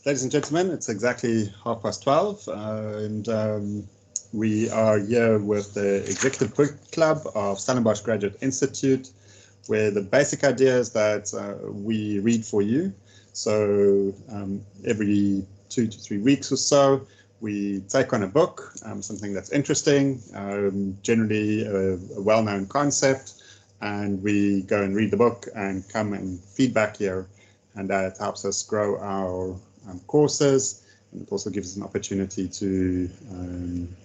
Ladies and gentlemen, it's exactly 12:30, and we are here with the Executive Book Club of Stellenbosch Graduate Institute, where the basic idea is that we read for you. So every 2 to 3 weeks or so, we take on a book, something that's interesting, generally a well-known concept, and we go and read the book and come and feedback here, and that helps us grow our courses, and it also gives us an opportunity to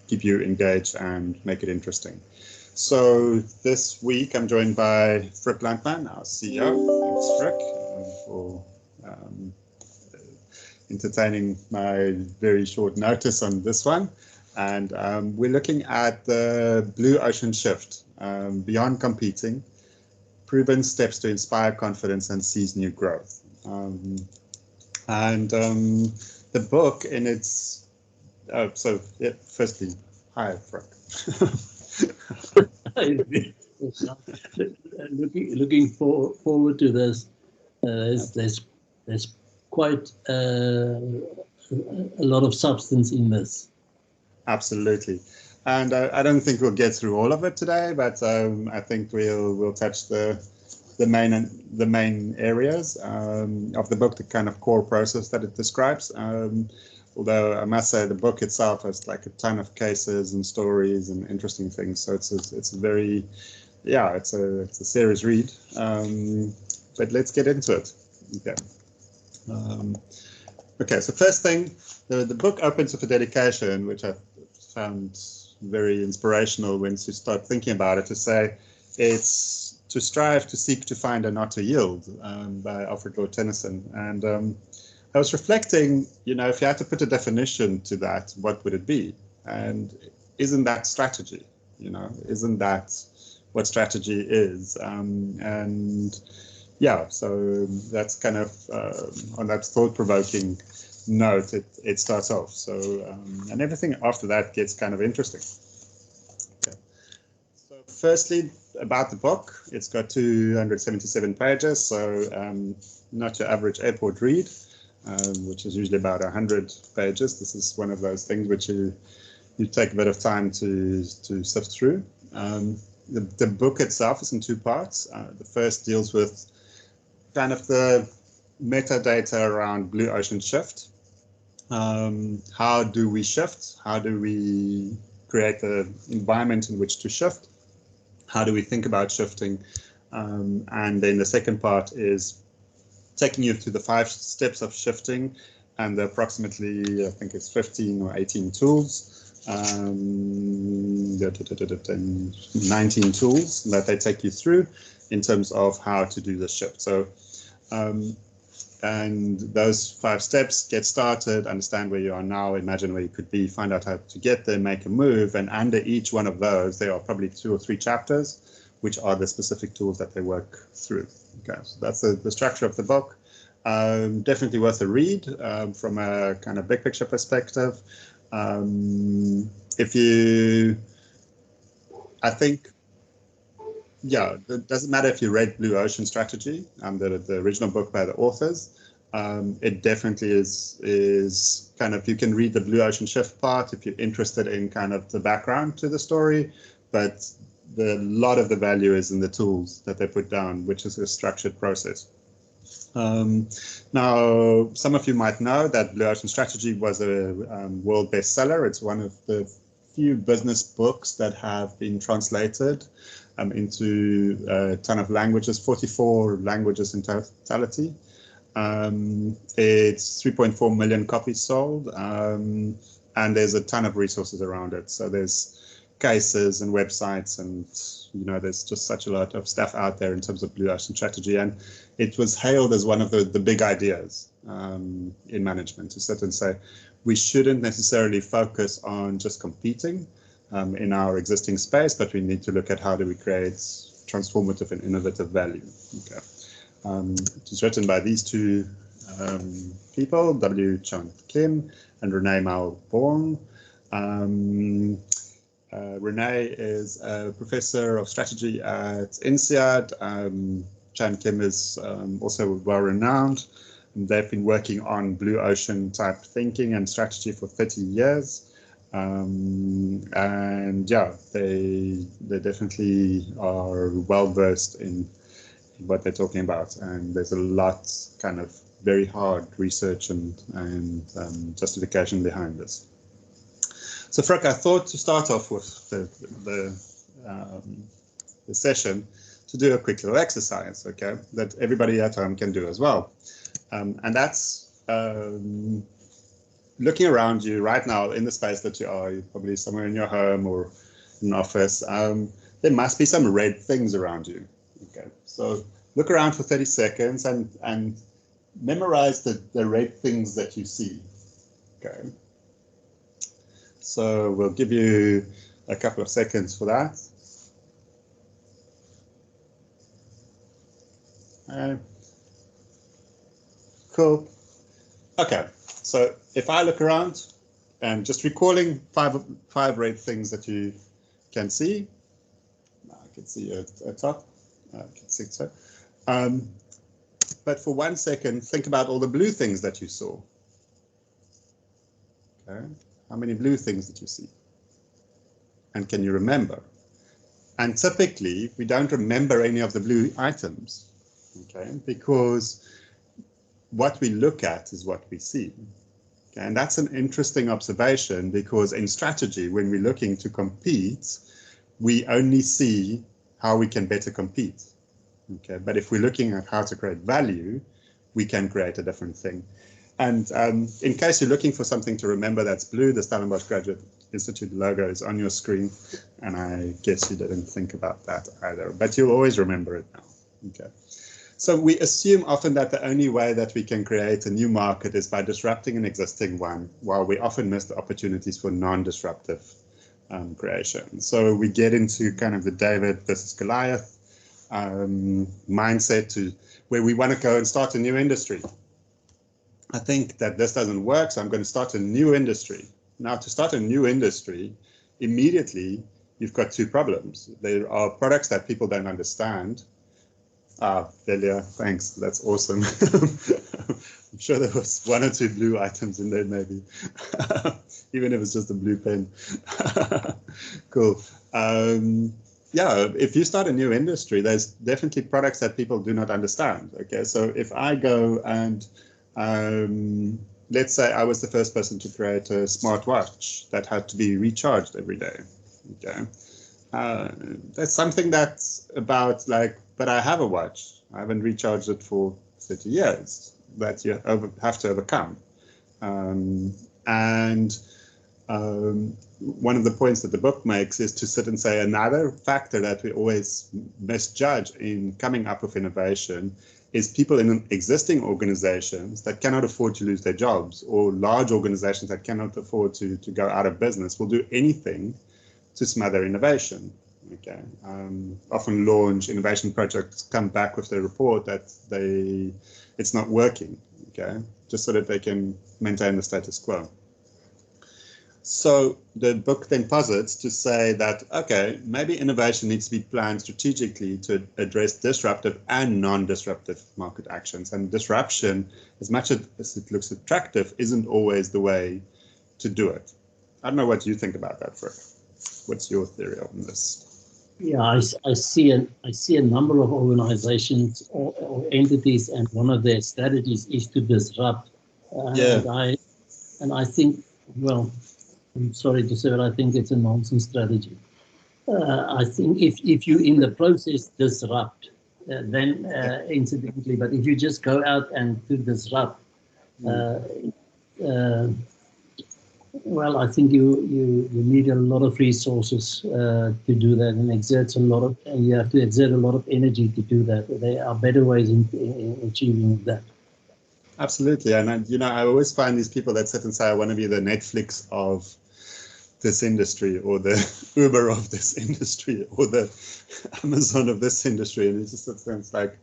keep you engaged and make it interesting. So this week I'm joined by Frick Landman, our CEO. Thanks, Frick, for entertaining my very short notice on this one. And we're looking at the blue ocean shift, beyond competing, proven steps to inspire confidence and seize new growth. The book in its, firstly, hi, Frank. Looking forward to this. There's quite a lot of substance in this. Absolutely. And I don't think we'll get through all of it today, but I think we'll touch the main areas of the book, the kind of core process that it describes. Although I must say the book itself has like a ton of cases and stories and interesting things. So it's a very, it's a serious read. But let's get into it. Okay. Okay. So first thing, the book opens with a dedication, which I found very inspirational when you start thinking about it, to say it's to strive, to seek, to find, and not to yield, by Alfred Lord Tennyson. And I was reflecting, if you had to put a definition to that, what would it be? And isn't that strategy? Isn't that what strategy is? So that's kind of on that thought-provoking note, it starts off. So and everything after that gets kind of interesting. Okay. So firstly, about the book, it's got 277 pages, so not your average airport read, which is usually about 100 pages. This is one of those things which you take a bit of time to sift through. The book itself is in two parts. The first deals with kind of the metadata around blue ocean shift. How do we shift? How do we create the environment in which to shift? How do we think about shifting? And then the second part is taking you through the 5 steps of shifting and the approximately, I think it's 15 or 18 tools, 19 tools that they take you through in terms of how to do the shift. So, and those 5 steps: get started, understand where you are now, imagine where you could be, find out how to get there, make a move. And under each one of those, there are probably 2 or 3 chapters, which are the specific tools that they work through. Okay, so that's the structure of the book. Definitely worth a read from a kind of big picture perspective. It doesn't matter if you read Blue Ocean Strategy, the original book by the authors. It definitely is kind of, you can read the Blue Ocean Shift part if you're interested in kind of the background to the story, but a lot of the value is in the tools that they put down, which is a structured process. Now, some of you might know that Blue Ocean Strategy was a world bestseller. It's one of the few business books that have been translated into a ton of languages, 44 languages in totality. It's 3.4 million copies sold, and there's a ton of resources around it. So there's cases and websites, and there's just such a lot of stuff out there in terms of Blue Ocean Strategy. And it was hailed as one of the big ideas in management, to sit and say, we shouldn't necessarily focus on just competing in our existing space, but we need to look at how do we create transformative and innovative value. Okay. It was written by these 2 people, W. Chan Kim and Renee Mauborgne. Renee is a professor of strategy at INSEAD. Chan Kim is also well renowned. they've been working on blue ocean type thinking and strategy for 30 years. And yeah, they definitely are well versed in what they're talking about, and there's a lot kind of very hard research and justification behind this. So Frick, I thought to start off with the session to do a quick little exercise, okay, that everybody at home can do as well. And that's looking around you right now in the space that you are. You're probably somewhere in your home or in an office. There must be some red things around you. Okay, so look around for 30 seconds and memorize the red things that you see. Okay, so we'll give you a couple of seconds for that. Cool. Okay, so if I look around and just recalling five red things that you can see, I can see a top, I can see so. But for 1 second, think about all the blue things that you saw. Okay, how many blue things did you see? And can you remember? And typically, we don't remember any of the blue items, okay, because what we look at is what we see. Okay? And that's an interesting observation, because in strategy, when we're looking to compete, we only see how we can better compete. Okay, but if we're looking at how to create value, we can create a different thing. And in case you're looking for something to remember that's blue, the Stellenbosch Graduate Institute logo is on your screen, and I guess you didn't think about that either, but you'll always remember it now. Okay. So we assume often that the only way that we can create a new market is by disrupting an existing one, while we often miss the opportunities for non-disruptive creation. So we get into kind of the David versus Goliath mindset to where we want to go and start a new industry. I think that this doesn't work, so I'm going to start a new industry. Now, to start a new industry, immediately you've got two problems. There are products that people don't understand. Delia, thanks. That's awesome. I'm sure there was one or two blue items in there, maybe, even if it's just a blue pen. Cool. Yeah, if you start a new industry, there's definitely products that people do not understand. Okay, so if I go and let's say I was the first person to create a smartwatch that had to be recharged every day. Okay, that's something that's about like, but I have a watch. I haven't recharged it for 30 years. That you have to overcome. One of the points that the book makes is to sit and say another factor that we always misjudge in coming up with innovation is people in existing organizations that cannot afford to lose their jobs, or large organizations that cannot afford to go out of business will do anything to smother innovation. Okay. Often launch innovation projects come back with the report that it's not working, okay, just so that they can maintain the status quo. So the book then posits to say that, okay, maybe innovation needs to be planned strategically to address disruptive and non-disruptive market actions. And disruption, as much as it looks attractive, isn't always the way to do it. I don't know what you think about that, Frick. What's your theory on this? Yeah, I see a number of organizations or entities, and one of their strategies is to disrupt. And I think, well, I'm sorry to say, but I think it's a nonsense strategy. I think if you in the process disrupt, then incidentally, but if you just go out and to disrupt, well, I think you need a lot of resources to do that, and you have to exert a lot of energy to do that. There are better ways in achieving that. Absolutely, and I always find these people that sit and say, I want to be the Netflix of this industry, or the Uber of this industry, or the Amazon of this industry, and it just sounds like,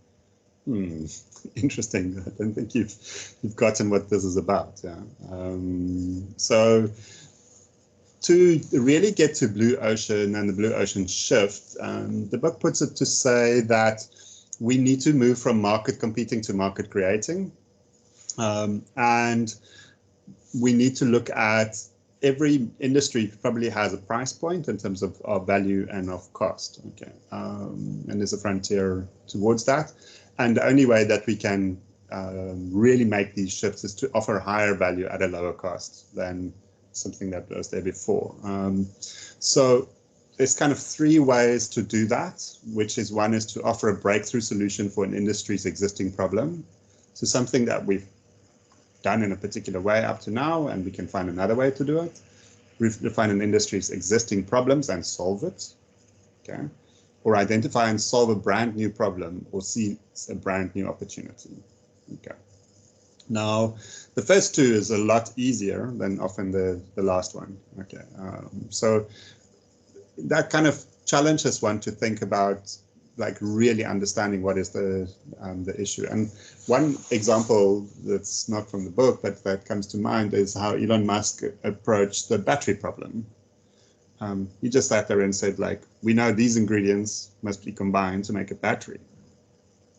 interesting. I don't think you've gotten what this is about. Yeah. So to really get to blue ocean and the blue ocean shift, the book puts it to say that we need to move from market competing to market creating. And we need to look at every industry probably has a price point in terms of value and of cost. Okay, and there's a frontier towards that. And the only way that we can really make these shifts is to offer higher value at a lower cost than something that was there before. So there's kind of three ways to do that, which is one is to offer a breakthrough solution for an industry's existing problem. So something that we've done in a particular way up to now, and we can find another way to do it. Define an industry's existing problems and solve it, okay? Or identify and solve a brand new problem or see a brand new opportunity, okay? Now, the first two is a lot easier than often the last one, okay? So that kind of challenges one to think about like really understanding what is the issue. And one example that's not from the book, but that comes to mind is how Elon Musk approached the battery problem. He just sat there and said, like, we know these ingredients must be combined to make a battery.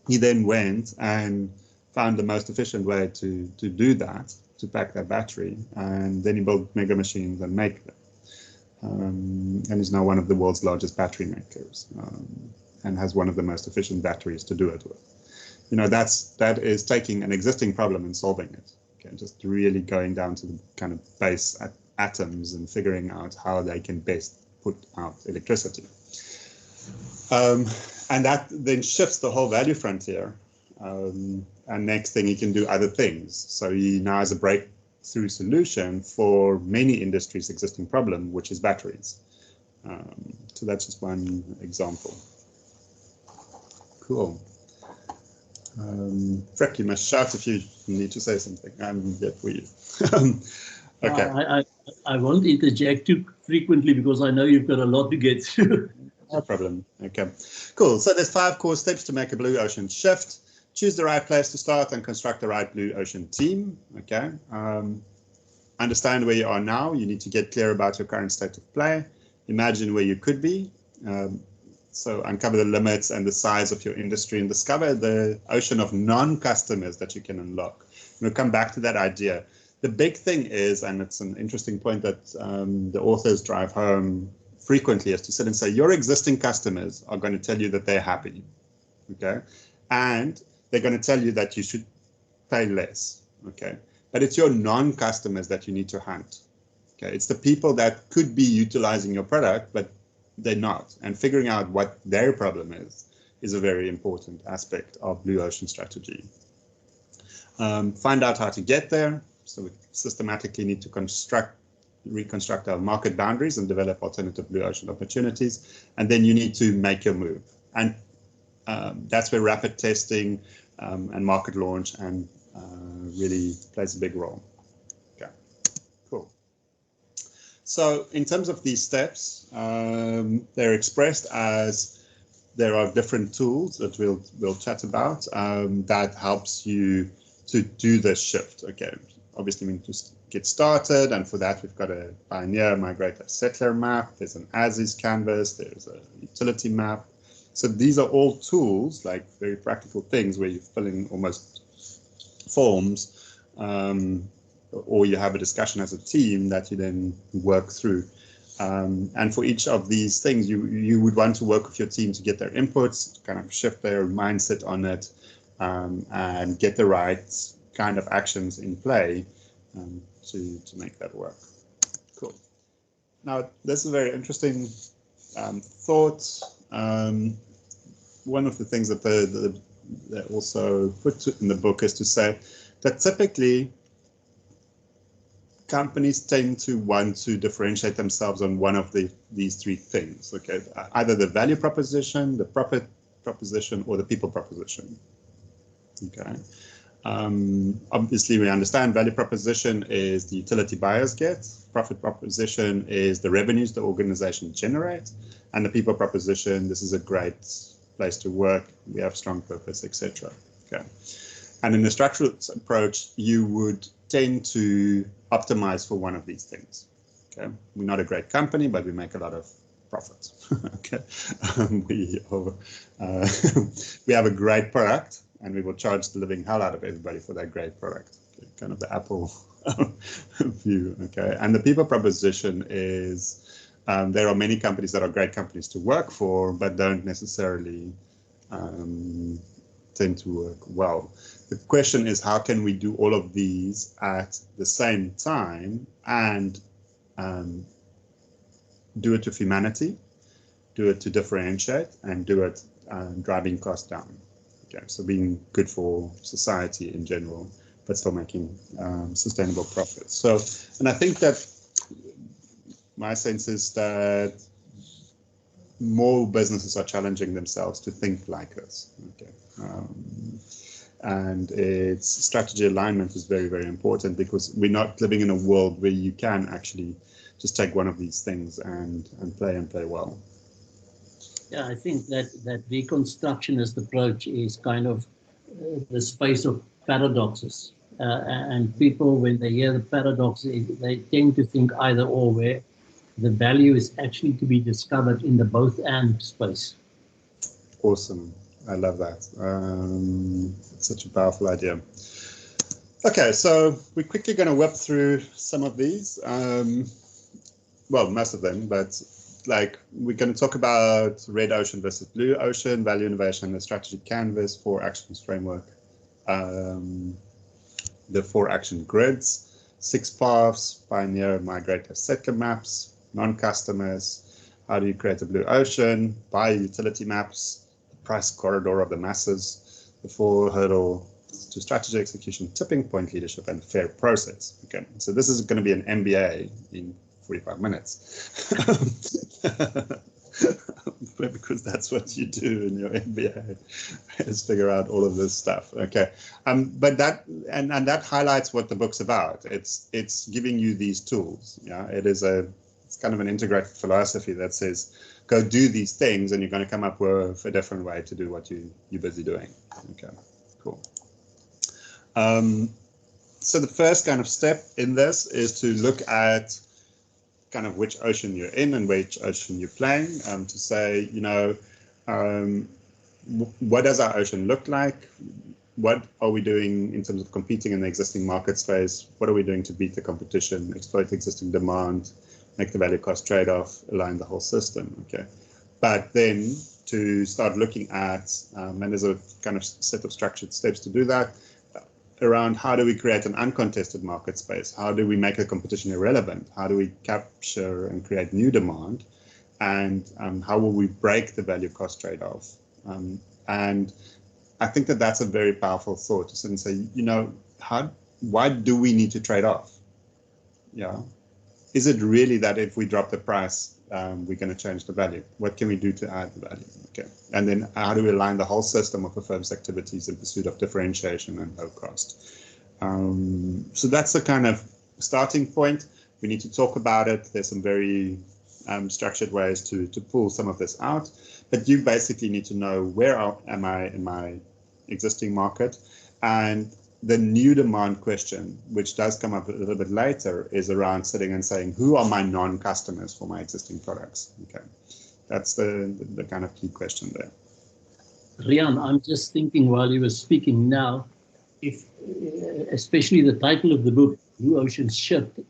He then went and found the most efficient way to do that, to pack that battery, and then he built mega machines and make them. And is now one of the world's largest battery makers. And has one of the most efficient batteries to do it with. You know, that is taking an existing problem and solving it. Okay, just really going down to the kind of base atoms and figuring out how they can best put out electricity. And that then shifts the whole value frontier. And next thing he can do other things. So he now has a breakthrough solution for many industries' existing problem, which is batteries. So that's just one example. Cool. Frick, you must shout if you need to say something. I'm here for you. Okay. I won't interject too frequently because I know you've got a lot to get through. No problem. Okay. Cool. So there's 5 core steps to make a blue ocean shift. Choose the right place to start and construct the right blue ocean team. Okay. Understand where you are now. You need to get clear about your current state of play. Imagine where you could be. So uncover the limits and the size of your industry and discover the ocean of non-customers that you can unlock. We'll come back to that idea. The big thing is, and it's an interesting point that the authors drive home frequently, is to sit and say, your existing customers are going to tell you that they're happy, okay? And they're going to tell you that you should pay less, okay? But it's your non-customers that you need to hunt, okay? It's the people that could be utilizing your product, but they're not, and figuring out what their problem is a very important aspect of blue ocean strategy. Find out how to get there. So we systematically need to reconstruct our market boundaries and develop alternative blue ocean opportunities. And then you need to make your move. And that's where rapid testing and market launch and really plays a big role. So in terms of these steps, they're expressed as there are different tools that we'll chat about that helps you to do this shift. Okay, obviously we need to get started, and for that we've got a Pioneer, Migrator, Settler map. There's an as-is canvas. There's a utility map. So these are all tools, like very practical things where you fill in almost forms. Or you have a discussion as a team that you then work through. And for each of these things, you would want to work with your team to get their inputs, to kind of shift their mindset on it, and get the right kind of actions in play to make that work. Cool. Now, this is a very interesting thought. One of the things that they also put in the book is to say that typically companies tend to want to differentiate themselves on one of these 3 things, okay? Either the value proposition, the profit proposition, or the people proposition, okay? Obviously, we understand value proposition is the utility buyers get, profit proposition is the revenues the organization generates, and the people proposition, this is a great place to work, we have strong purpose, etc. Okay. And in the structural approach, you would tend to optimize for one of these things. Okay, we're not a great company, but we make a lot of profit. Okay, we have a great product, and we will charge the living hell out of everybody for that great product. kind of the Apple view. Okay, and the people proposition is there are many companies that are great companies to work for, but don't necessarily tend to work well. The question is, how can we do all of these at the same time and do it with humanity, do it to differentiate, and do it driving costs down. Okay, so being good for society in general, but still making sustainable profits. So, and I think that my sense is that more businesses are challenging themselves to think like this. Okay. And its strategy alignment is very, very important, because we're not living in a world where you can actually just take one of these things and play well. Yeah, I think that deconstructionist approach is kind of the space of paradoxes. And people, when they hear the paradox, they tend to think either or, where the value is actually to be discovered in the both and space. Awesome. I love that. It's such a powerful idea. Okay, so we're quickly going to whip through some of these. Well, most of them, but like we're going to talk about red ocean versus blue ocean, value innovation, the strategy canvas, 4 actions framework, the 4 action grids, 6 paths, pioneer, migrate, have Settler maps, non-customers, how do you create a blue ocean, buy utility maps, the price corridor of the masses, the 4 hurdle to strategy execution, tipping point leadership, and fair process. Okay, so this is going to be an MBA in 45 minutes. Because that's what you do in your MBA, is figure out all of this stuff. Okay, but that and that highlights what the book's about. It's giving you these tools. Yeah, it's kind of an integrated philosophy that says go do these things, and you're going to come up with a different way to do what you're busy doing. Okay, cool. So the first kind of step in this is to look at kind of which ocean you're in and which ocean you're playing, to say, you know, what does our ocean look like? What are we doing in terms of competing in the existing market space? What are we doing to beat the competition, exploit existing demand, make the value cost trade-off, align the whole system? Okay, but then to start looking at, and there's a kind of set of structured steps to do that, around how do we create an uncontested market space? How do we make the competition irrelevant? How do we capture and create new demand? And how will we break the value cost trade-off? And I think that that's a very powerful thought, to sit and say, you know, why do we need to trade off? Yeah. Is it really that if we drop the price, we're going to change the value? What can we do to add the value? Okay. And then how do we align the whole system of the firm's activities in pursuit of differentiation and low cost? So that's the kind of starting point. We need to talk about it. There's some very structured ways to pull some of this out. But you basically need to know, where am I in my existing market? And the new demand question, which does come up a little bit later, is around sitting and saying, who are my non-customers for my existing products? Okay, that's the kind of key question there. Rian, I'm just thinking while you were speaking now, if especially the title of the book, Blue Ocean Shift,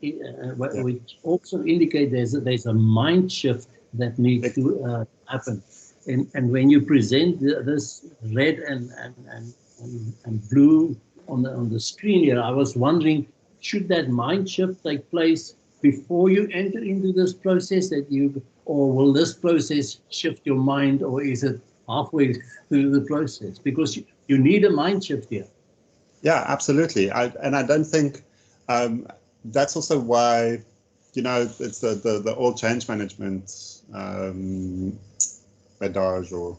which also indicates there's a mind shift that needs to happen. And when you present this red and blue on the screen here, I was wondering, should that mind shift take place before you enter into this process, or will this process shift your mind, or is it halfway through the process? Because you need a mind shift here. Yeah, absolutely. And I don't think that's also why, you know, it's the all change management adage or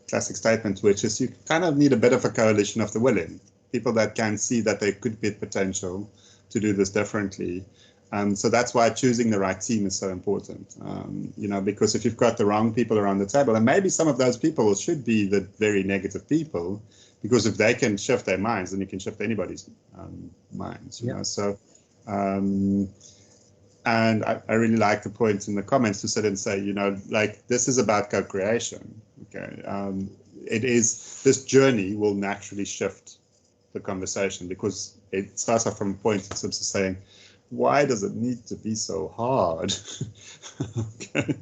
classic statement, which is you kind of need a bit of a coalition of the willing, people that can see that there could be potential to do this differently. So that's why choosing the right team is so important, you know, because if you've got the wrong people around the table, and maybe some of those people should be the very negative people, because if they can shift their minds, then you can shift anybody's minds, you know. So, and I really like the point in the comments to sit and say, you know, like, this is about co-creation. Okay, it is, this journey will naturally shift the conversation, because it starts off from a point of sort of saying, why does it need to be so hard? Okay.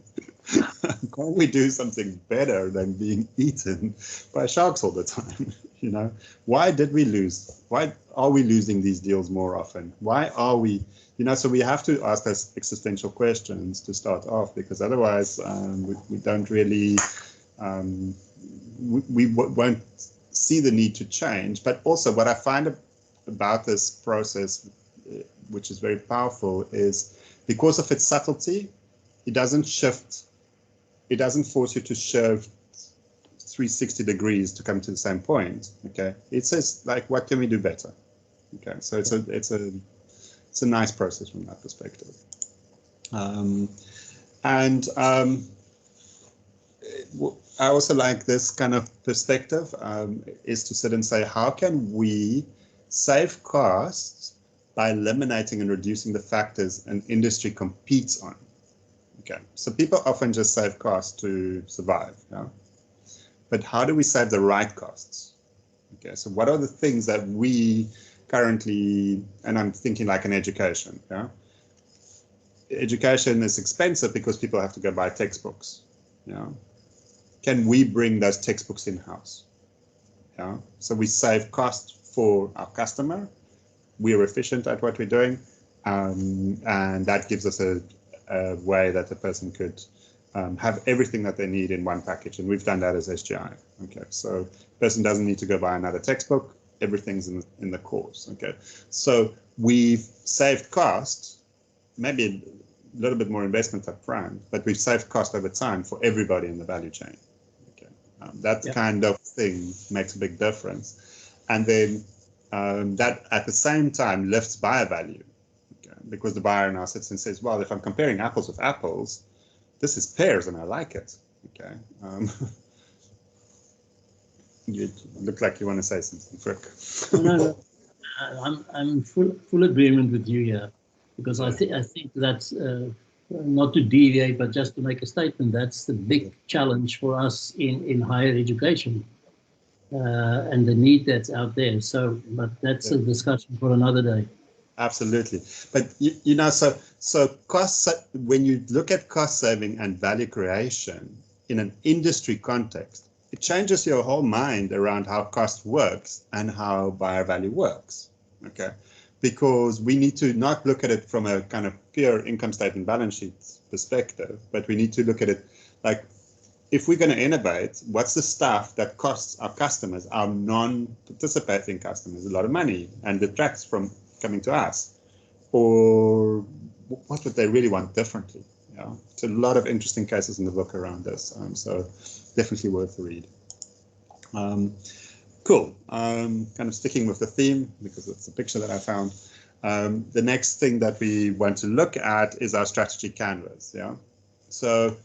Can't we do something better than being eaten by sharks all the time? You know, why did we lose? Why are we losing these deals more often? Why are we, you know, so we have to ask those existential questions to start off, because otherwise we don't really, we won't see the need to change. But also what I find about this process, which is very powerful, is because of its subtlety, it doesn't shift. It doesn't force you to shift 360 degrees to come to the same point. Okay, it says like, what can we do better? Okay, so it's a nice process from that perspective. I also like this kind of perspective, is to sit and say, how can we save costs by eliminating and reducing the factors an industry competes on? Okay, so people often just save costs to survive, yeah? But how do we save the right costs? Okay, so what are the things that we currently, and I'm thinking like an education, yeah? Education is expensive because people have to go buy textbooks, yeah? Can we bring those textbooks in-house? Yeah, so we save cost for our customer, we're efficient at what we're doing, and that gives us a way that the person could have everything that they need in one package, and we've done that as SGI. Okay, so the person doesn't need to go buy another textbook, everything's in the course. Okay, so we've saved cost, maybe a little bit more investment up front, but we've saved cost over time for everybody in the value chain. Okay, that kind of thing makes a big difference, and then that at the same time lifts buyer value. Because the buyer now sits and says, well, if I'm comparing apples with apples, this is pears and I like it. Okay. You look like you want to say something, Frick. No. I'm full agreement with you here, because I think that's not to deviate, but just to make a statement, that's the big challenge for us in higher education, and the need that's out there. So, but that's a discussion for another day. Absolutely. But, you know, so cost, when you look at cost saving and value creation in an industry context, it changes your whole mind around how cost works and how buyer value works. Okay, because we need to not look at it from a kind of pure income statement balance sheet perspective, but we need to look at it like, if we're going to innovate, what's the stuff that costs our customers, our non-participating customers, a lot of money and detracts from coming to us, or what would they really want differently? Yeah, it's a lot of interesting cases in the book around this, so definitely worth the read. Cool. Kind of sticking with the theme, because it's a picture that I found. The next thing that we want to look at is our strategy canvas. Yeah, so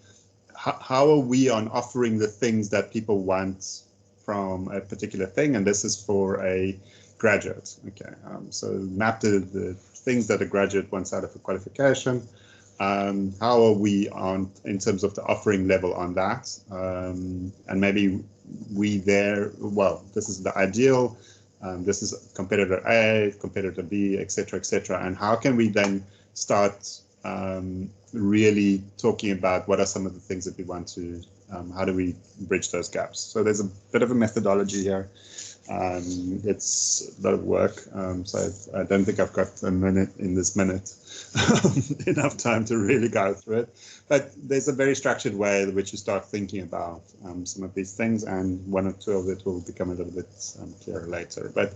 how are we on offering the things that people want from a particular thing? And this is for a graduate. Okay, so map the things that a graduate wants out of a qualification. How are we on in terms of the offering level on that? And maybe we there, well, this is the ideal, this is competitor A, competitor B, etc., etc. And how can we then start really talking about what are some of the things that we want to, how do we bridge those gaps? So there's a bit of a methodology here. It's a lot of work, so I don't think I've got a minute in this minute enough time to really go through it, but there's a very structured way in which you start thinking about some of these things, and one or two of it will become a little bit clearer later. But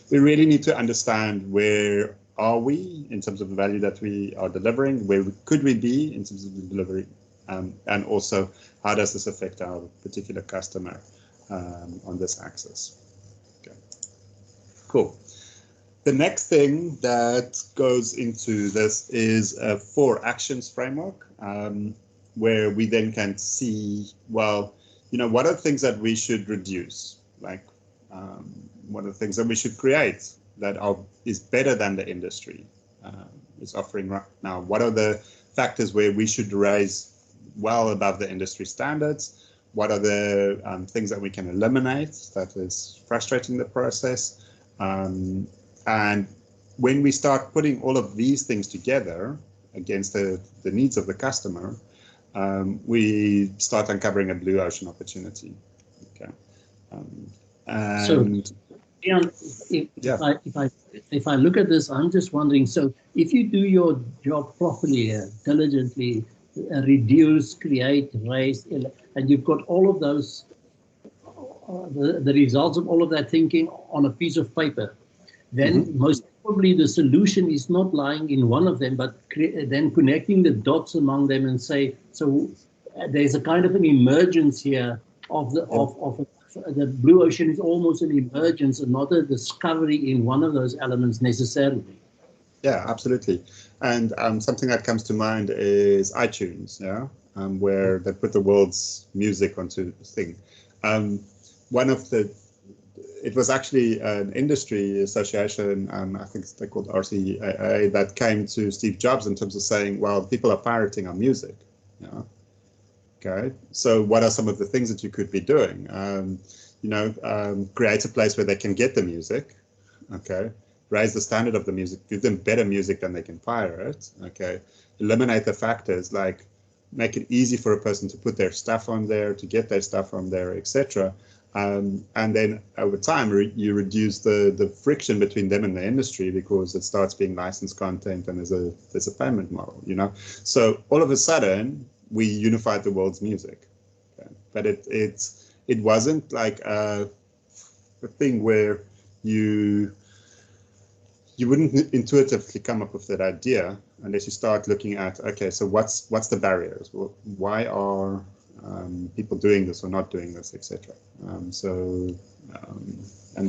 we really need to understand, where are we in terms of the value that we are delivering, where could we be in terms of the delivery, and also how does this affect our particular customer on this axis. Cool. The next thing that goes into this is a 4 actions framework, where we then can see, well, you know, what are the things that we should reduce? Like, what are the things that we should create that is better than the industry is offering right now? What are the factors where we should raise well above the industry standards? What are the things that we can eliminate that is frustrating the process? And when we start putting all of these things together against the needs of the customer, we start uncovering a blue ocean opportunity. Okay. And so, if I look at this, I'm just wondering, so if you do your job properly, diligently, reduce, create, raise, and you've got all of those, the results of all of that thinking on a piece of paper, then most probably the solution is not lying in one of them, but then connecting the dots among them and say, so there's a kind of an emergence here of the blue ocean is almost an emergence and not a discovery in one of those elements necessarily. Yeah, absolutely. And something that comes to mind is iTunes, yeah, where they put the world's music onto the thing. It was actually an industry association, I think they're called RCAA, that came to Steve Jobs in terms of saying, well, people are pirating our music. Yeah. Okay. So what are some of the things that you could be doing? Create a place where they can get the music. Okay. Raise the standard of the music, give them better music than they can pirate. Okay. Eliminate the factors like make it easy for a person to put their stuff on there, to get their stuff on there, etc. And then over time, you reduce the friction between them and the industry because it starts being licensed content and there's a payment model, So all of a sudden, we unified the world's music. Okay? But it wasn't like a thing where you wouldn't intuitively come up with that idea unless you start looking at, okay, so what's the barriers? Why are people doing this or not doing this, etc. And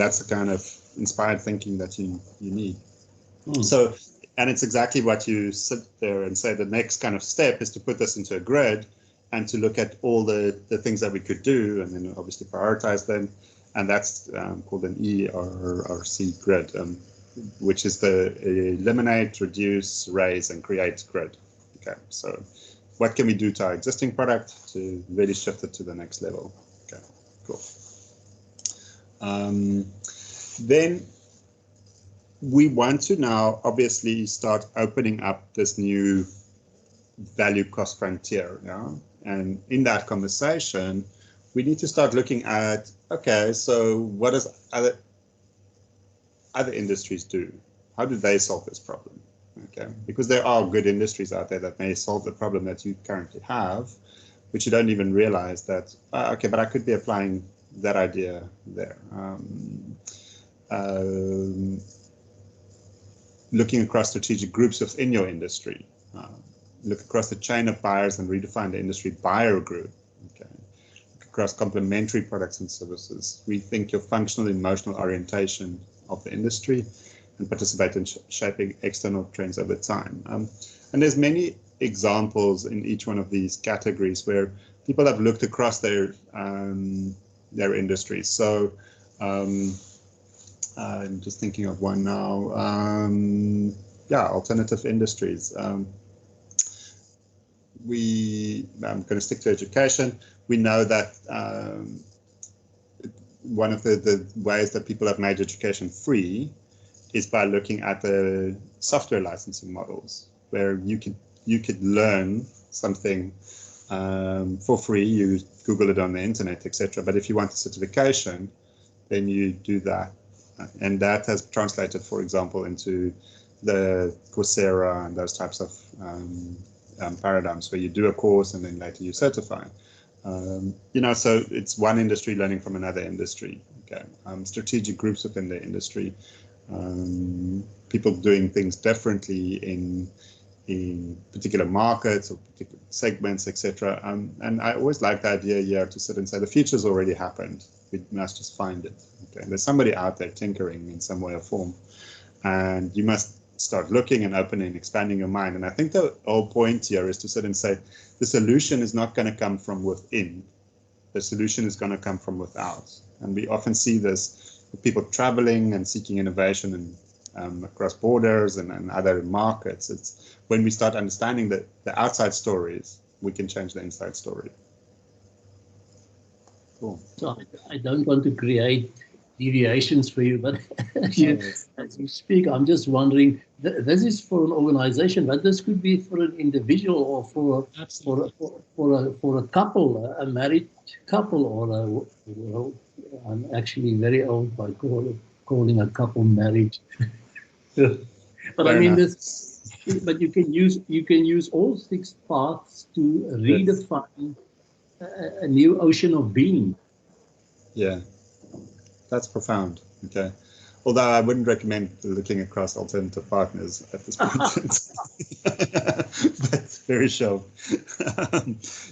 that's the kind of inspired thinking that you need. So, and it's exactly what you sit there and say the next kind of step is to put this into a grid and to look at all the things that we could do and then obviously prioritize them. And that's called an ERRC grid, which is the eliminate, reduce, raise, and create grid. Okay, so what can we do to our existing product to really shift it to the next level? Okay, cool. Then we want to now obviously start opening up this new value cost frontier. Yeah? And in that conversation, we need to start looking at, okay, so what does other industries do? How do they solve this problem? Okay, because there are good industries out there that may solve the problem that you currently have, which you don't even realize that, okay, but I could be applying that idea there. Looking across strategic groups within your industry, look across the chain of buyers and redefine the industry buyer group. Okay, look across complementary products and services, rethink your functional and emotional orientation of the industry, and participate in shaping external trends over time. And there's many examples in each one of these categories where people have looked across their industries. So I'm just thinking of one now. Alternative industries. I'm going to stick to education. We know that one of the ways that people have made education free is by looking at the software licensing models, where you could learn something for free. You Google it on the internet, etc. But if you want a certification, then you do that, and that has translated, for example, into the Coursera and those types of paradigms, where you do a course and then later you certify. So it's one industry learning from another industry. Okay, strategic groups within the industry. People doing things differently in particular markets or particular segments, etc. And I always like the idea here to sit and say the future's already happened. We must just find it. Okay, there's somebody out there tinkering in some way or form, and you must start looking and opening and expanding your mind. And I think the whole point here is to sit and say the solution is not going to come from within. The solution is going to come from without. And we often see this with people traveling and seeking innovation and across borders and other markets. It's when we start understanding the outside stories, we can change the inside story. Cool. So I don't want to create deviations for you, but as you speak, I'm just wondering, this is for an organization, but this could be for an individual or for a couple, a married couple, or I'm actually very old by calling a couple marriage. But I mean this. But you can use all 6 paths to redefine a new ocean of being. Yeah, that's profound. Okay, although I wouldn't recommend looking across alternative partners at this point. But very sure.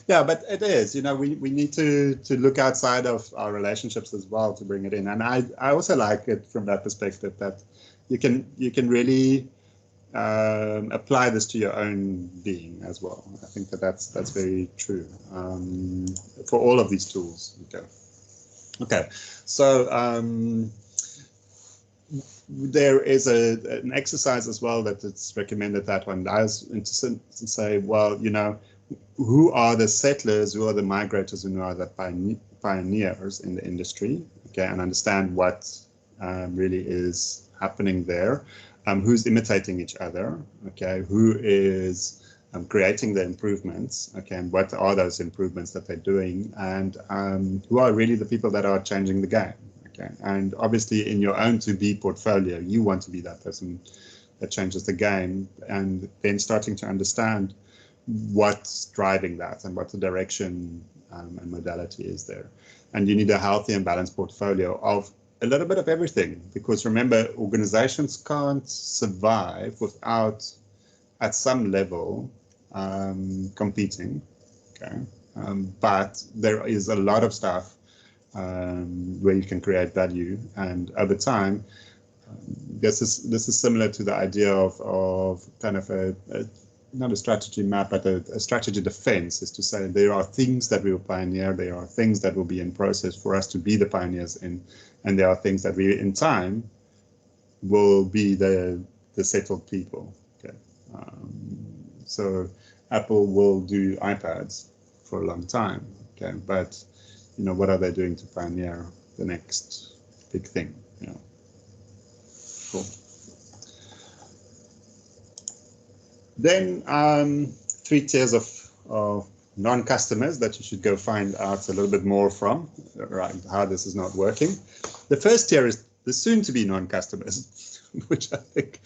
Yeah, but it is. We need to look outside of our relationships as well to bring it in. And I also like it from that perspective that you can really apply this to your own being as well. I think that's very true for all of these tools. Okay. So there is an exercise as well that it's recommended that one does to say, well, who are the settlers, who are the migrators, and who are the pioneers in the industry? Okay, and understand what really is happening there. Who's imitating each other, okay, who is creating the improvements, okay, and what are those improvements that they're doing, and who are really the people that are changing the game, okay. And obviously in your own to-be portfolio, you want to be that person that changes the game, and then starting to understand what's driving that and what the direction and modality is there. And you need a healthy and balanced portfolio of a little bit of everything, because remember, organizations can't survive without, at some level, competing. Okay, but there is a lot of stuff where you can create value, and over time, this is similar to the idea of kind of not a strategy map, but a strategy defense, is to say there are things that we will pioneer, there are things that will be in process for us to be the pioneers in, and there are things that we, in time, will be the settled people. Okay, so Apple will do iPads for a long time. Okay, but what are they doing to pioneer the next big thing? Cool. Then 3 tiers of non-customers that you should go find out a little bit more from, right, how this is not working. The first tier is the soon-to-be non-customers, which I think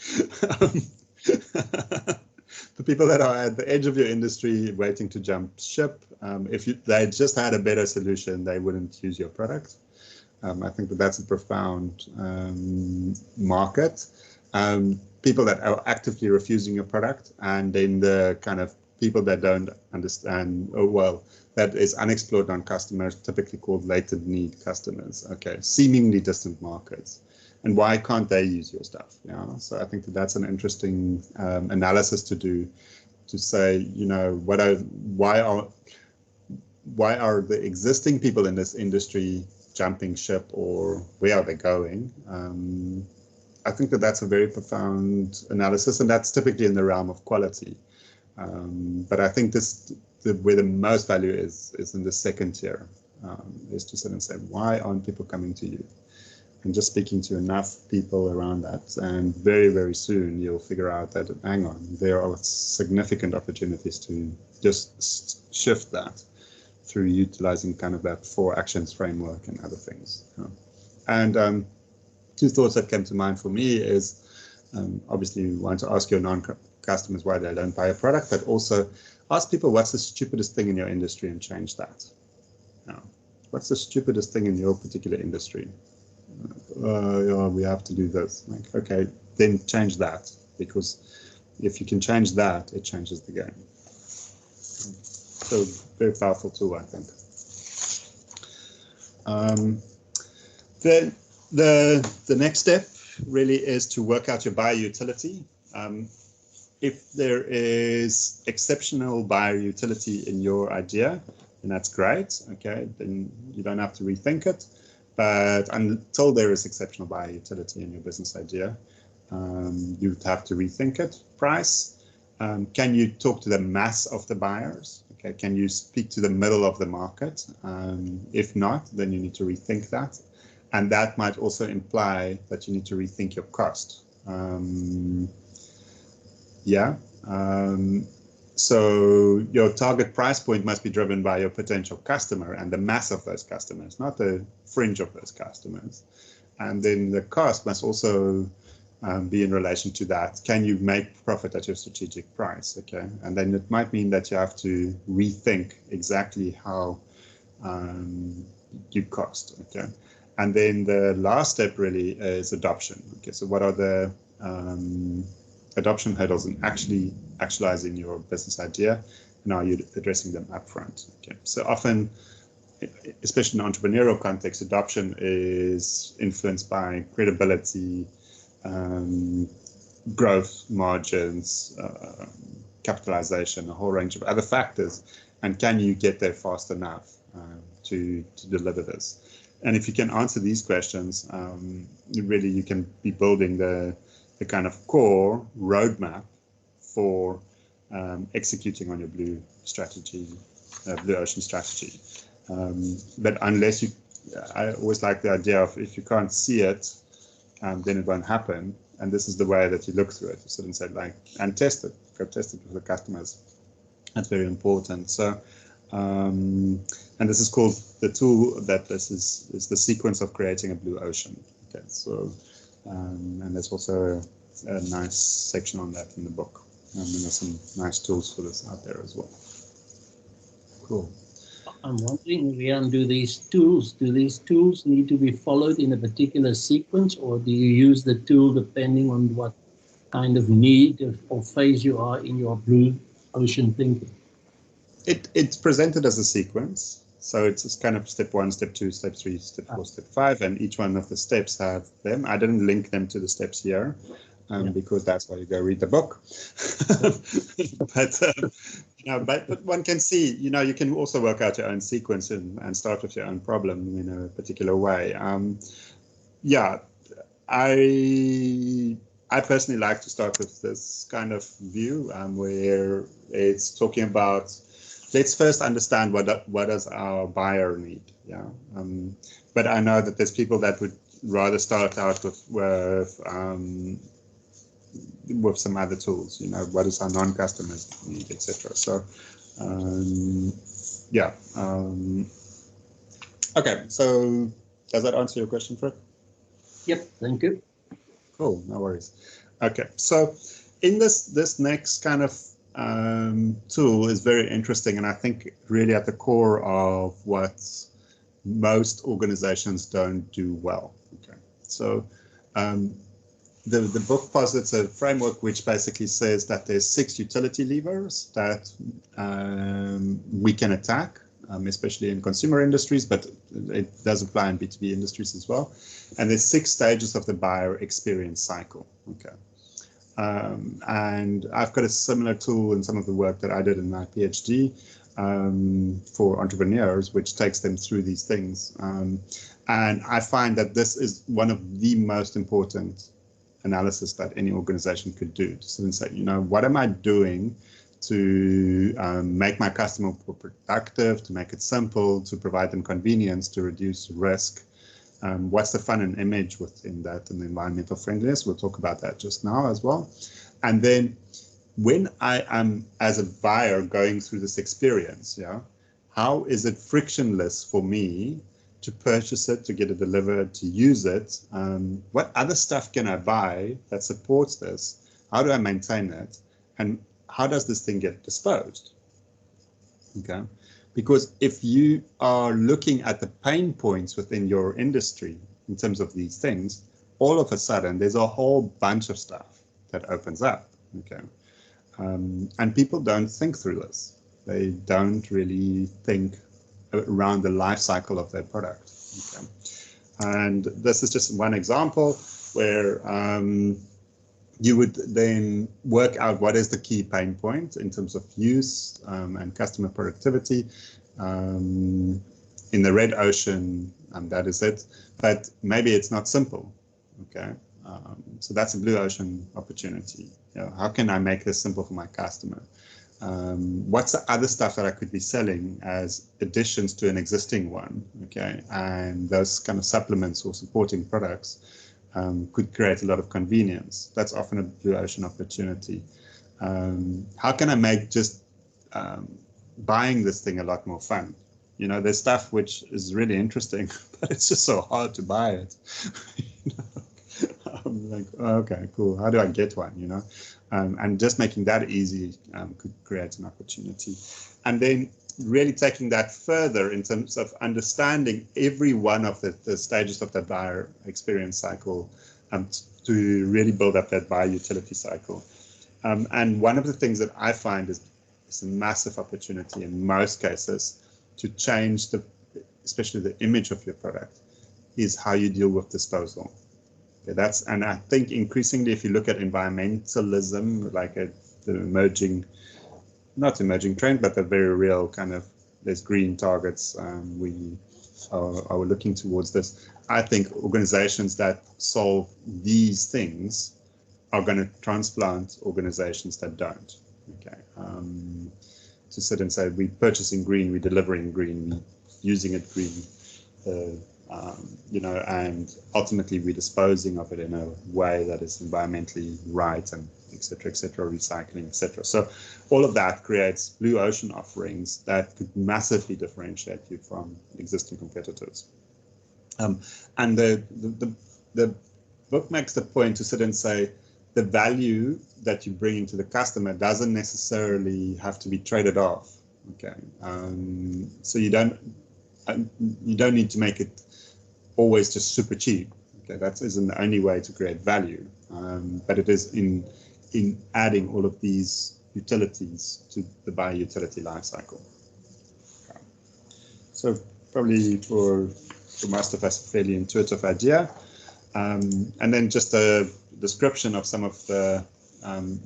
the people that are at the edge of your industry waiting to jump ship, if they just had a better solution, they wouldn't use your product. I think that's a profound market. People that are actively refusing your product, and then the kind of people that don't understand, that is unexplored non-customers, typically called latent need customers, okay, seemingly distant markets. And why can't they use your stuff? So I think that's an interesting analysis to do, to say, why are the existing people in this industry jumping ship, or where are they going? I think that's a very profound analysis, and that's typically in the realm of quality. But I think where the most value is in the second tier, is to sit and say, why aren't people coming to you? And just speaking to enough people around that, and very, very soon you'll figure out that, hang on, there are significant opportunities to just shift that through utilizing kind of that 4 actions framework and other things. And 2 thoughts that came to mind for me is, obviously you want to ask your non-customers why they don't buy a product, but also ask people what's the stupidest thing in your industry and change that. What's the stupidest thing in your particular industry? We have to do this. Like, okay, then change that, because if you can change that, it changes the game. So very powerful tool, I think. Then the next step really is to work out your buyer utility. If there is exceptional buyer utility in your idea, then that's great. Okay, then you don't have to rethink it. But until there is exceptional buyer utility in your business idea, you would have to rethink it. Price. Can you talk to the mass of the buyers? Okay, can you speak to the middle of the market? If not, then you need to rethink that. And that might also imply that you need to rethink your cost. So your target price point must be driven by your potential customer and the mass of those customers, not the fringe of those customers. And then the cost must also be in relation to that. Can you make profit at your strategic price? Okay, and then it might mean that you have to rethink exactly how you cost. Okay, and then the last step really is adoption. Okay, so what are the adoption hurdles in actualizing your business idea, and are you addressing them upfront? Okay, so often, especially in entrepreneurial context, adoption is influenced by credibility, growth margins, capitalization, a whole range of other factors, and can you get there fast enough to deliver this? And if you can answer these questions, really you can be building the kind of core roadmap for executing on your blue strategy, blue ocean strategy. But unless you, I always like the idea of if you can't see it, then it won't happen. And this is the way that you look through it. You sit and say, like, and test it, go test it with the customers. That's very important. So, and this is called the tool that this is the sequence of creating a blue ocean. Okay, so, and there's also a nice section on that in the book. And there's some nice tools for this out there as well. Cool. I'm wondering, Rian, do these tools need to be followed in a particular sequence, or do you use the tool depending on what kind of need or phase you are in your blue ocean thinking? It's presented as a sequence. So it's kind of step 1, step 2, step 3, step 4, step 5, and each one of the steps have them. I didn't link them to the steps here because that's why you go read the book. But one can see, you can also work out your own sequence and start with your own problem in a particular way. I personally like to start with this kind of view where it's talking about, let's first understand what does our buyer need. But I know that there's people that would rather start out with some other tools. What does our non-customers need, etc. So okay, so does that answer your question, Fred? Yep, thank you. Cool, no worries. Okay, so in this next kind of tool is very interesting, and I think really at the core of what most organizations don't do well. Okay, so the book posits a framework which basically says that there's 6 utility levers that we can attack, especially in consumer industries, but it does apply in B2B industries as well. And there's 6 stages of the buyer experience cycle. Okay. And I've got a similar tool in some of the work that I did in my PhD for entrepreneurs, which takes them through these things. And I find that this is one of the most important analysis that any organization could do. To sit and say, what am I doing to make my customer more productive, to make it simple, to provide them convenience, to reduce risk? What's the fun and image within that, and the environmental friendliness? We'll talk about that just now as well. And then when I am, as a buyer, going through this experience, how is it frictionless for me to purchase it, to get it delivered, to use it? What other stuff can I buy that supports this? How do I maintain it? And how does this thing get disposed? Okay, because if you are looking at the pain points within your industry in terms of these things, all of a sudden there's a whole bunch of stuff that opens up. Okay, and people don't think through this. They don't really think around the life cycle of their product. Okay, and this is just one example where you would then work out what is the key pain point in terms of use and customer productivity. In the red ocean, that is it. But maybe it's not simple. Okay, so that's a blue ocean opportunity. How can I make this simple for my customer? What's the other stuff that I could be selling as additions to an existing one? Okay, and those kind of supplements or supporting products could create a lot of convenience. That's often a blue ocean opportunity. How can I make just buying this thing a lot more fun? You know, there's stuff which is really interesting, but it's just so hard to buy it. You know? I'm like, oh, okay, cool. How do I get one? You know, and just making that easy could create an opportunity. And then really taking that further in terms of understanding every one of the stages of that buyer experience cycle to really build up that buyer utility cycle. And one of the things that I find is a massive opportunity in most cases to change especially the image of your product, is how you deal with disposal. Okay, and I think increasingly, if you look at environmentalism, like the not emerging trend, but the very real kind of, there's green targets. We are looking towards this. I think organizations that solve these things are going to transplant organizations that don't. Okay. To sit and say, we're purchasing green, we're delivering green, we're using it green, you know, and ultimately we're disposing of it in a way that is environmentally right, and et cetera, recycling, et cetera. So all of that creates blue ocean offerings that could massively differentiate you from existing competitors. And the book makes the point to sit and say, the value that you're bringing to the customer doesn't necessarily have to be traded off. Okay, so you don't need to make it always just super cheap. Okay, that isn't the only way to create value, but it is in adding all of these utilities to the buyer utility lifecycle. Okay. So probably for most of us, a fairly intuitive idea, and then just a description of some of the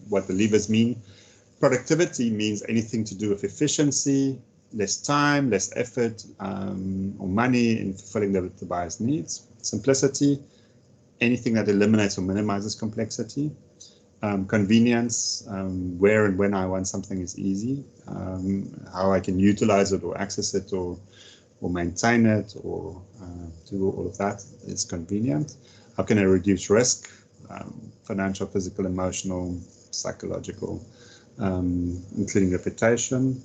what the levers mean. Productivity means anything to do with efficiency, less time, less effort, or money in fulfilling the buyer's needs. Simplicity, anything that eliminates or minimizes complexity. Convenience, where and when I want something is easy. How I can utilize it or access it or maintain it or do all of that is convenient. How can I reduce risk? Financial, physical, emotional, psychological, including reputation.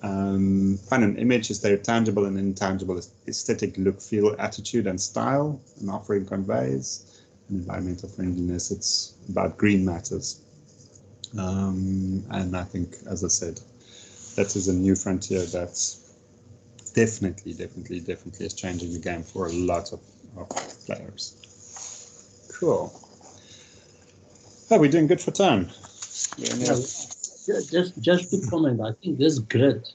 Fun and image is their tangible and intangible aesthetic look, feel, attitude, and style an offering conveys. And environmental friendliness, it's about green matters. And I think, as I said, that is a new frontier that's definitely is changing the game for a lot of players. Cool. Oh, we're doing good for time. Yeah, just to comment, I think this grid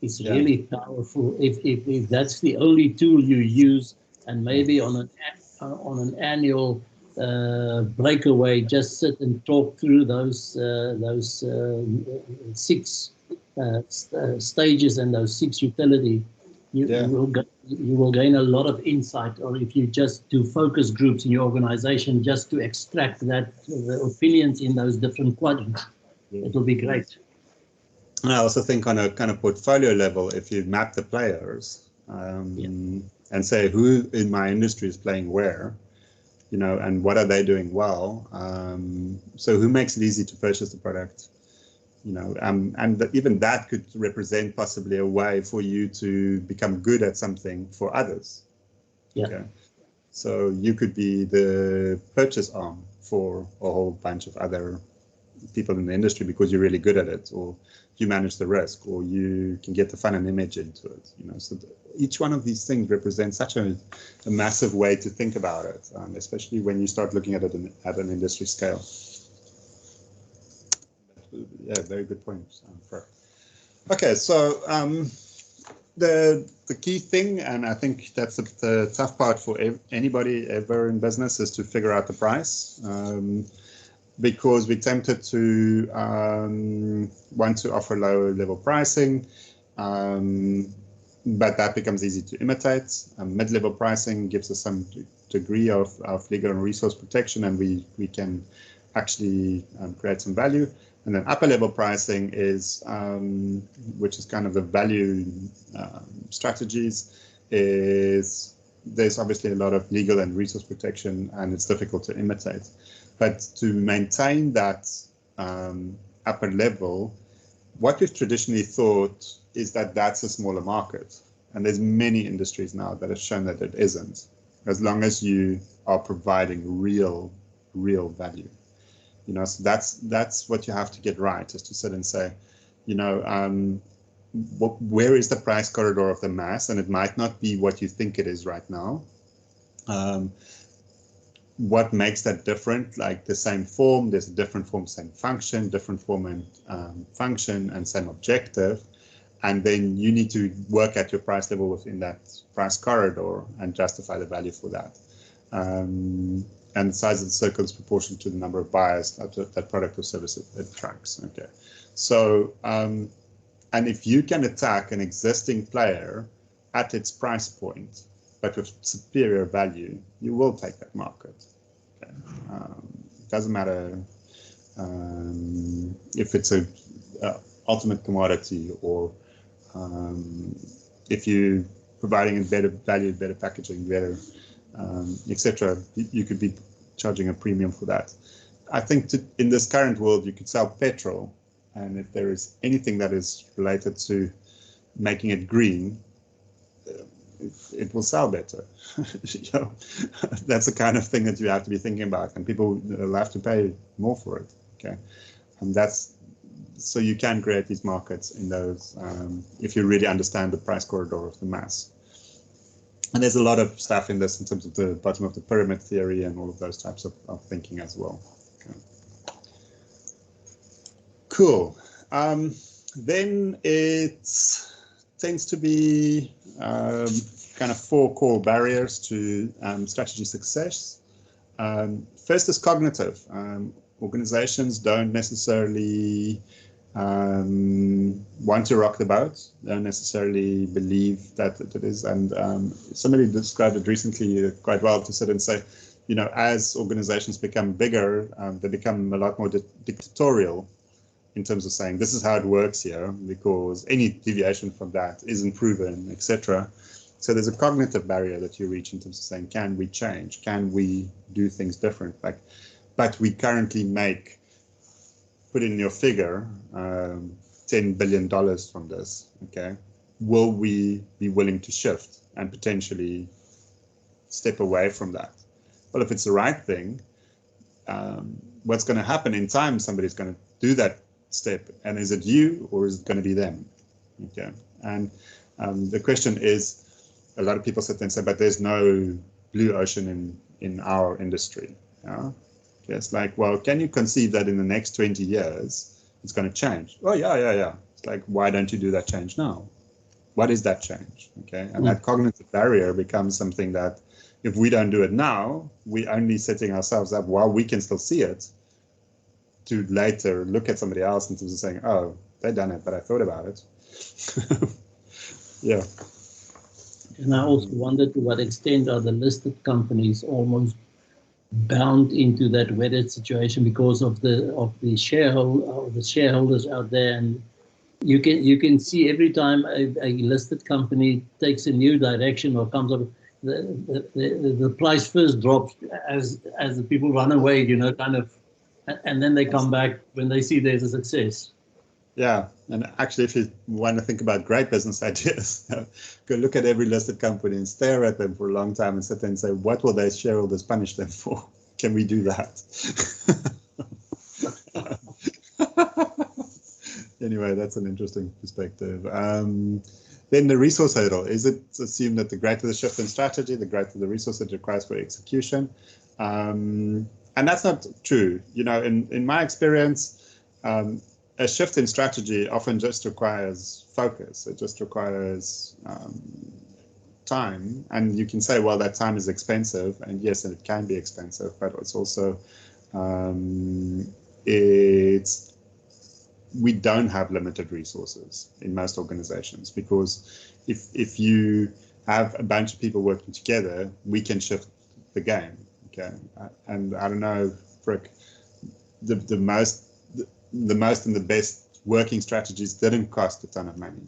is really powerful. If that's the only tool you use, and maybe on an annual breakaway, just sit and talk through those 6 stages and those 6 utility, you will gain a lot of insight. Or if you just do focus groups in your organization just to extract the opinions in those different quadrants, it'll be great. And I also think on a kind of portfolio level, if you map the players and say who in my industry is playing where, you know, and what are they doing well, so who makes it easy to purchase the product, you know, and even that could represent possibly a way for you to become good at something for others. Yeah. Okay. So you could be the purchase arm for a whole bunch of other people in the industry because you're really good at it, or you manage the risk, or you can get the fun and image into it, you know. So each one of these things represents such a massive way to think about it, especially when you start looking at it at an industry scale. Yeah, very good point. Okay, so the key thing, and I think that's the tough part for anybody ever in business, is to figure out the price. Because we're tempted to want to offer lower level pricing, but that becomes easy to imitate. Mid-level pricing gives us some degree of legal and resource protection, and we can actually create some value. And then upper level pricing is, which is kind of the value strategies, is there's obviously a lot of legal and resource protection, and it's difficult to imitate. But to maintain that upper level, what we've traditionally thought is that that's a smaller market. And there's many industries now that have shown that it isn't, as long as you are providing real value. You know, so that's what you have to get right, is to sit and say, you know, where is the price corridor of the mass? And it might not be what you think it is right now. What makes that different? Like the same form, there's a different form, same function, different form and function, and same objective. And then you need to work at your price level within that price corridor and justify the value for that. And the size of the circle is proportional to the number of buyers that product or service it attracts. Okay, so and if you can attack an existing player at its price point, but with superior value, you will take that market. Okay. It doesn't matter if it's a ultimate commodity, or if you're providing a better value, better packaging, better etc. You could be charging a premium for that. I think in this current world, you could sell petrol, and if there is anything that is related to making it green, it will sell better. You know, that's the kind of thing that you have to be thinking about, and people will have to pay more for it. Okay, and that's so you can create these markets in those if you really understand the price corridor of the mass. And there's a lot of stuff in this in terms of the bottom of the pyramid theory and all of those types of thinking as well. Okay. Cool. Then it tends to be kind of 4 core barriers to strategy success. First is cognitive. Organizations don't necessarily want to rock the boat, don't necessarily believe that it is. And somebody described it recently quite well, to sit and say, you know, as organizations become bigger, they become a lot more dictatorial in terms of saying, this is how it works here, because any deviation from that isn't proven, etc. So there's a cognitive barrier that you reach in terms of saying, can we change? Can we do things different? Like, but we currently make, put in your figure, $10 billion from this, okay? Will we be willing to shift and potentially step away from that? Well, if it's the right thing, what's going to happen in time, somebody's going to do that step. And is it you, or is it going to be them? Okay. And the question is, a lot of people sit there and say, but there's no blue ocean in our industry. Yeah? Okay, it's like, well, can you conceive that in the next 20 years, it's going to change? Oh, yeah. It's like, why don't you do that change now? What is that change? Okay. And that cognitive barrier becomes something that if we don't do it now, we're only setting ourselves up while we can still see it to later look at somebody else and saying, oh, they've done it, but I thought about it. Yeah. And I also wonder to what extent are the listed companies almost bound into that wedded situation because of the shareholders out there. And you can see every time a listed company takes a new direction or comes up, the price first drops as the people run away, you know, kind of, and then they come back when they see there's a success. Yeah, and actually, if you want to think about great business ideas, go look at every listed company and stare at them for a long time and sit there and say, what will their shareholders punish them for? Can we do that? Anyway, that's an interesting perspective. Then the resource hurdle. Is it assumed that the greater the shift in strategy, the greater the resource it requires for execution? And that's not true. You know, in my experience, a shift in strategy often just requires focus. It just requires time. And you can say, well, that time is expensive. And yes, it can be expensive, but it's also, we don't have limited resources in most organizations, because if you have a bunch of people working together, we can shift the game. Okay. And I don't know, Frick, the most and the best working strategies didn't cost a ton of money.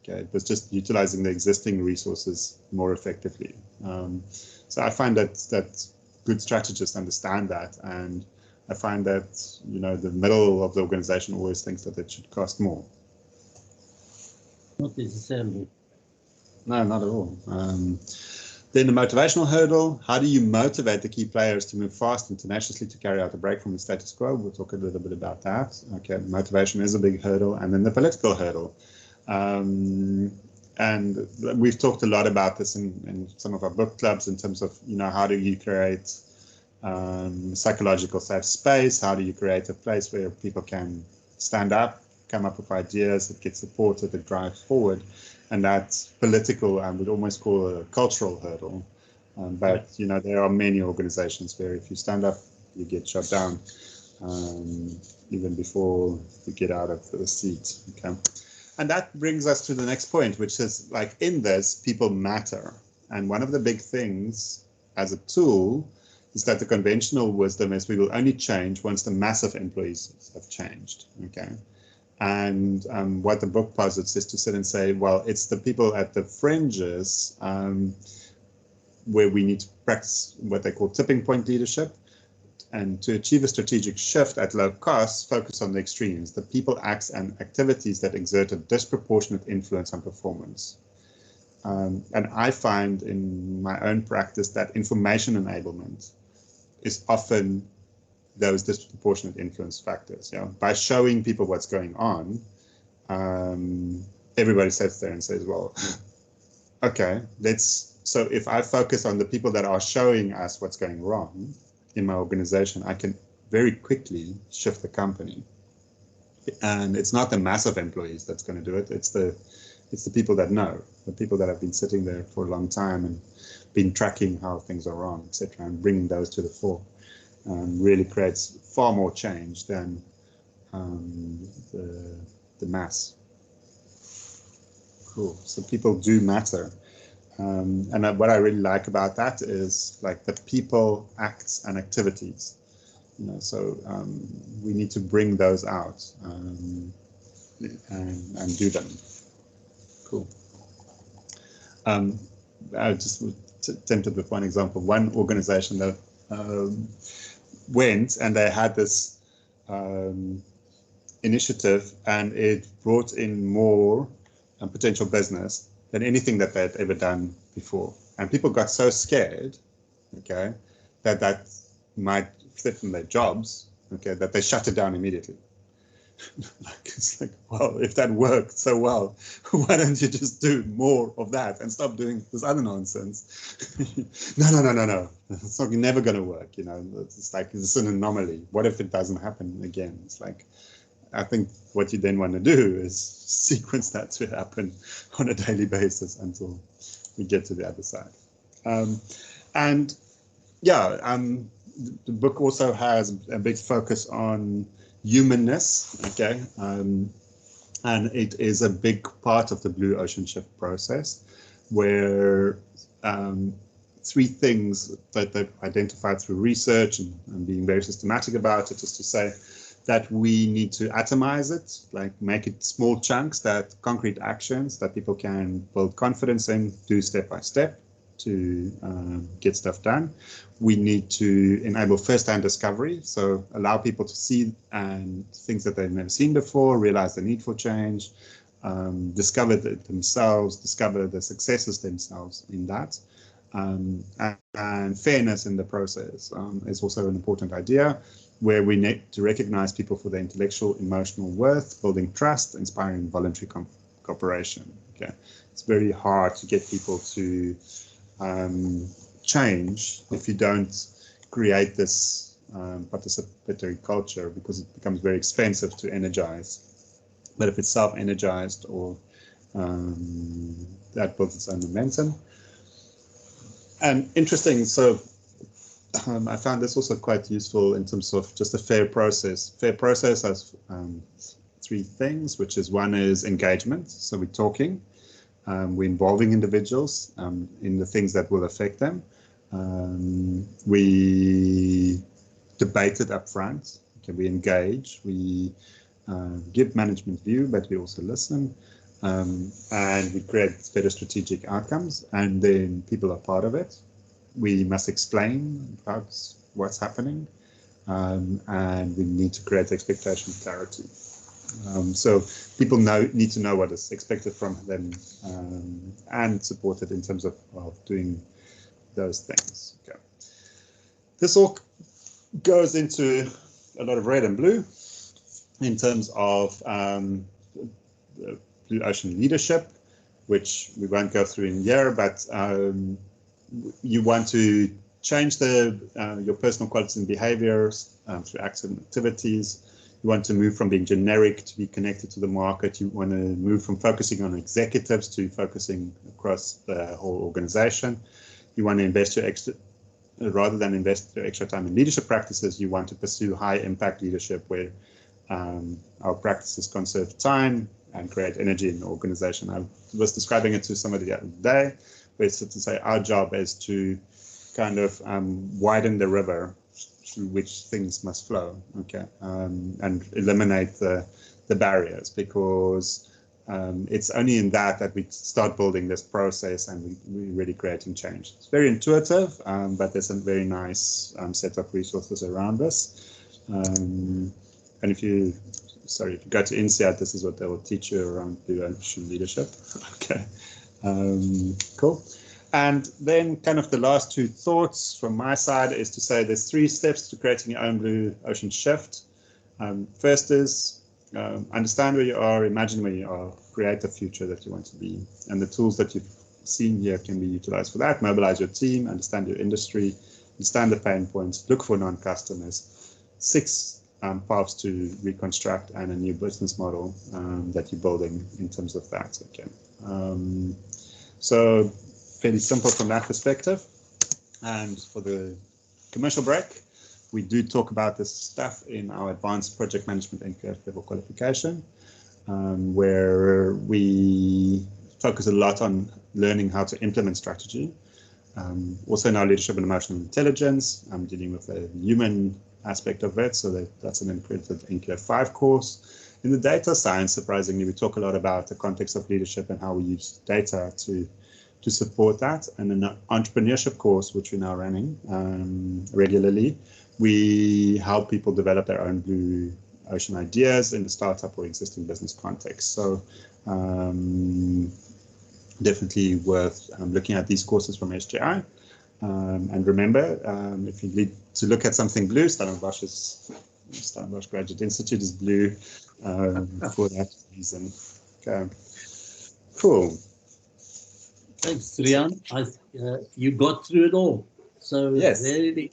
Okay, it was just utilizing the existing resources more effectively. So I find that good strategists understand that, and I find that, you know, the middle of the organization always thinks that it should cost more. Not necessarily. No, not at all. Then the motivational hurdle, how do you motivate the key players to move fast and tenaciously to carry out a break from the status quo? We'll talk a little bit about that. Okay, motivation is a big hurdle. And then the political hurdle. And we've talked a lot about this in some of our book clubs in terms of, you know, how do you create psychological safe space? How do you create a place where people can stand up, come up with ideas, that get supported, that drives forward? And that's political, I would almost call a cultural hurdle. But, you know, there are many organizations where if you stand up, you get shut down, even before you get out of the seat. Okay. And that brings us to the next point, which is, like, in this, people matter. And one of the big things as a tool is that the conventional wisdom is we will only change once the mass of employees have changed. Okay. And what the book posits is to sit and say, well, it's the people at the fringes where we need to practice what they call tipping point leadership. And to achieve a strategic shift at low cost, focus on the extremes, the people, acts, and activities that exert a disproportionate influence on performance. And I find in my own practice that information enablement is often those disproportionate influence factors. You know, by showing people what's going on, everybody sits there and says, well, okay, so if I focus on the people that are showing us what's going wrong in my organization, I can very quickly shift the company. And it's not the mass of employees that's going to do it. It's the people that know, the people that have been sitting there for a long time and been tracking how things are wrong, etc., and bringing those to the fore. Really creates far more change than the mass. Cool. So people do matter. And what I really like about that is, like, the people, acts, and activities. You know, so we need to bring those out and do them. Cool. I just tempted with one example. One organization that went and they had this initiative, and it brought in more potential business than anything that they'd ever done before. And people got so scared, okay, that might threaten their jobs, okay, that they shut it down immediately. It's like, well, if that worked so well, why don't you just do more of that and stop doing this other nonsense? No. It's never going to work. You know, it's like, it's an anomaly. What if it doesn't happen again? It's like, I think what you then want to do is sequence that to happen on a daily basis until we get to the other side. The book also has a big focus on humanness, okay, and it is a big part of the Blue Ocean Shift process, where three things that they've identified through research and being very systematic about it is to say that we need to atomize it, like make it small chunks, that concrete actions that people can build confidence in, do step by step to get stuff done. We need to enable first-hand discovery, so allow people to see things that they've never seen before, realize the need for change, discover themselves, discover the successes themselves in that. And fairness in the process is also an important idea, where we need to recognize people for their intellectual, emotional worth, building trust, inspiring voluntary cooperation. Okay, it's very hard to get people to change if you don't create this participatory culture, because it becomes very expensive to energize. But if it's self-energized, or that builds its own momentum. And interesting, so I found this also quite useful in terms of just a fair process. Fair process has three things, which is, one is engagement. So we're talking, we're involving individuals in the things that will affect them. We debate it up front, Okay, we engage, we give management view, but we also listen, and we create better strategic outcomes, and then people are part of it. We must explain about what's happening, and we need to create expectation clarity. So people need to know what is expected from them, and supported in terms of doing those things. Okay. This all goes into a lot of red and blue in terms of Blue Ocean leadership, which we won't go through in here, but you want to change your personal qualities and behaviors through acts and activities. You want to move from being generic to be connected to the market. You want to move from focusing on executives to focusing across the whole organization. You want to invest your extra, rather than invest your extra time in leadership practices, you want to pursue high impact leadership where our practices conserve time and create energy in the organization. I was describing it to somebody the other day, where it's to say our job is to kind of widen the river through which things must flow, okay, and eliminate the barriers, because it's only in that we start building this process and we're really creating change. It's very intuitive, but there's a very nice set of resources around this. And if you go to INSEAD, this is what they will teach you around Blue Ocean leadership. Okay, cool. And then kind of the last two thoughts from my side is to say there's 3 steps to creating your own Blue Ocean shift. First is understand where you are, imagine where you are, create the future that you want to be. And the tools that you've seen here can be utilized for that. Mobilize your team, understand your industry, understand the pain points, look for non-customers. 6 paths to reconstruct and a new business model that you're building in terms of that. Okay. So fairly simple from that perspective. And for the commercial break, we do talk about this stuff in our advanced project management NQF level qualification, where we focus a lot on learning how to implement strategy. Also in our leadership and emotional intelligence, I'm dealing with the human aspect of it, so that's an accredited NQF 5 course. In the data science, surprisingly, we talk a lot about the context of leadership and how we use data to support that. And in the entrepreneurship course, which we're now running regularly, we help people develop their own Blue Ocean ideas in the startup or existing business context. So definitely worth looking at these courses from SGI. And remember, if you need to look at something blue, Stellenbosch Graduate Institute is blue for that reason. Okay, cool. Thanks, Rian. You got through it all. So yes, really,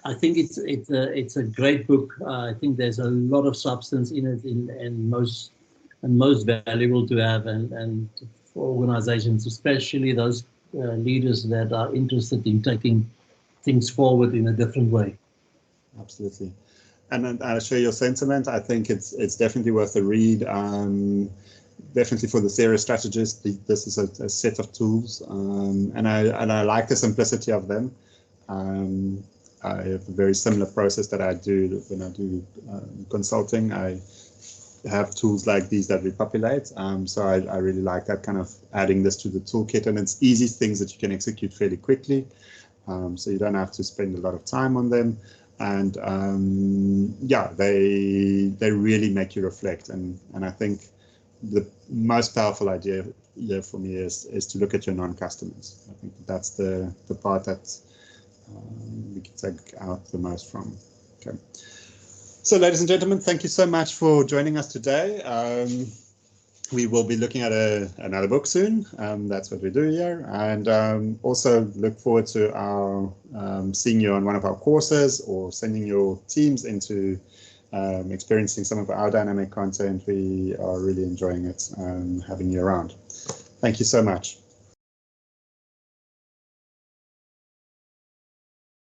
I think it's a great book. I think there's a lot of substance in it, and most valuable to have, and for organizations, especially those leaders that are interested in taking things forward in a different way. Absolutely. And I share your sentiment. I think it's definitely worth a read. Definitely for the serious strategist, this is a set of tools, and I like the simplicity of them. I have a very similar process that I do when I do consulting. I have tools like these that we populate. So I really like that kind of adding this to the toolkit, and it's easy things that you can execute fairly quickly. So you don't have to spend a lot of time on them. And yeah, they really make you reflect. And I think the most powerful idea here for me is to look at your non-customers. I think that's the part that we can take out the most from. Okay. So ladies and gentlemen, thank you so much for joining us today. We will be looking at another book soon. That's what we do here. And also look forward to our seeing you on one of our courses or sending your teams into experiencing some of our dynamic content. We are really enjoying it, having you around. Thank you so much.